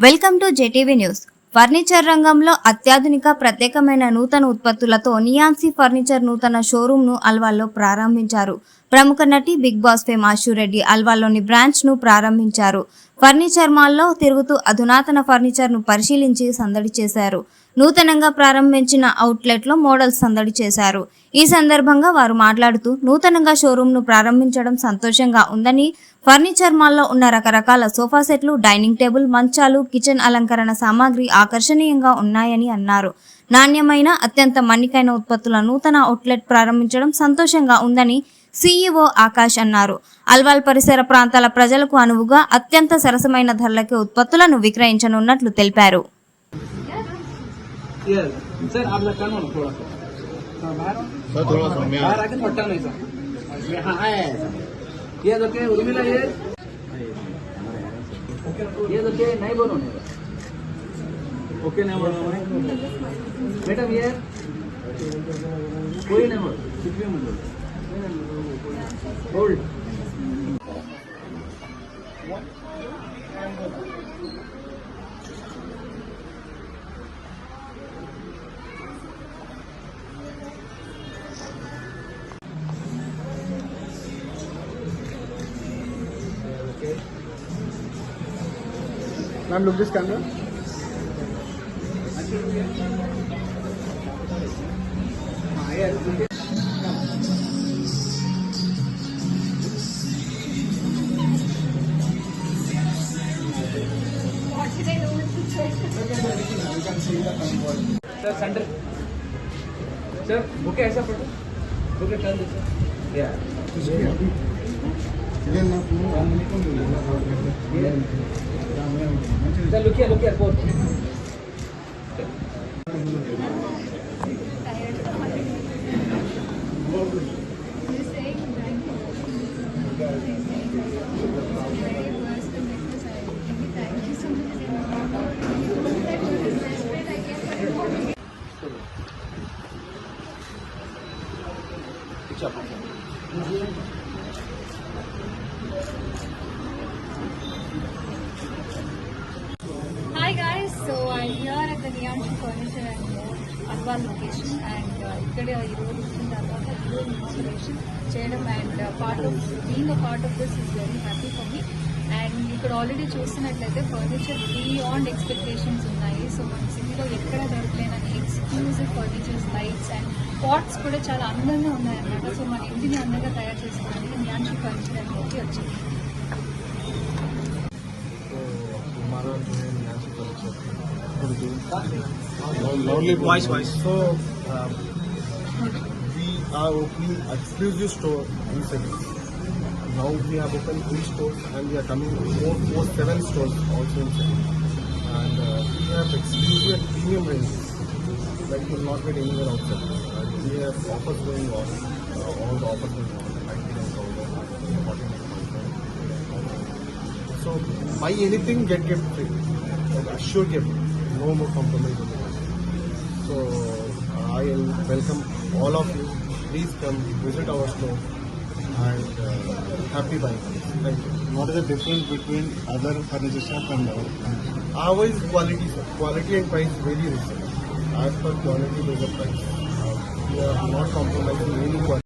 Welcome to JTV news. Furniture రంగంలో అత్యాధునిక ప్రత్యేకమైన నూతన ఉత్పత్తులతో నియాన్సీ ఫర్నిచర్ నూతన షోరూమ్ ను అల్వాల్లో ప్రారంభించారు. ప్రముఖ నటి బిగ్ బాస్ ఫేమ్ ఆశు రెడ్డి అల్వాల్లోని బ్రాంచ్ ను ప్రారంభించారు. ఫర్నిచర్ మాల్లో తిరుగుతూ అధునాతన ఫర్నిచర్ ను పరిశీలించి సందడి చేశారు. నూతనంగా ప్రారంభించిన అవుట్లెట్ లో మోడల్స్ సందడి చేశారు. ఈ సందర్భంగా వారు మాట్లాడుతూ నూతనంగా షోరూమ్ ను ప్రారంభించడం సంతోషంగా ఉందని, ఫర్నిచర్ మాల్లో ఉన్న రకరకాల సోఫా సెట్లు, డైనింగ్ టేబుల్, మంచాలు, కిచెన్ అలంకరణ సామాగ్రి ఆకర్షణీయంగా ఉన్నాయని అన్నారు. నాణ్యమైన అత్యంత మన్నికైన ఉత్పత్తుల నూతన అవుట్లెట్ ప్రారంభించడం సంతోషంగా ఉందని సీఈఓ ఆకాష్ అన్నారు. అల్వాల్ పరిసర ప్రాంతాల ప్రజలకు అనువుగా అత్యంత సరసమైన ధరలకే ఉత్పత్తులను విక్రయించనున్నట్లు తెలిపారు. ओके नहीं बोल मैडम ये कोई नहीं बोल कुछ भी मत बोल hold ma'am look this camera sir centre sir bouquet ऐसा पढ़ो बुके चल दे सर या sir look here both Hi guys, so I'm here at the Niyansee Furniture and More Alwal location and ikkada ee road వచ్చిన తర్వాత drone installation చేయడం and being a part of this is very happy for me. And ఇక్కడ already చూస్తున్నట్లయితే furniture beyond expectations ఉన్నాయి. So మన సిటీలో ఎక్కడ దొరకలేనని exclusive furnitures, lights and pots కూడా చాలా అందంగా ఉన్నాయన్నమాట. సో మన ఇంటిని అందంగా తయారు చేసుకోవడానికి నియాన్సీ ఫర్నిచర్ అండ్ మోర్కి వచ్చింది. Voice. So we are opening exclusive store in city. Now we have opened 3 stores and we are coming more 7 stores also in city. And we have exclusive and premium ranges like you will not get anywhere outside. And we have offers going on, all the offers going on, 99,000, 49,000. So buy anything, get gift free. Sure gift, no more compromise. So I will welcome all of you. Please come visit our store and happy buying. Thank you. What is the difference between other furniture shop and our? Ours is quality, sir. Quality and price very reasonable. As per quality, there is a price. We are not compromising any quality.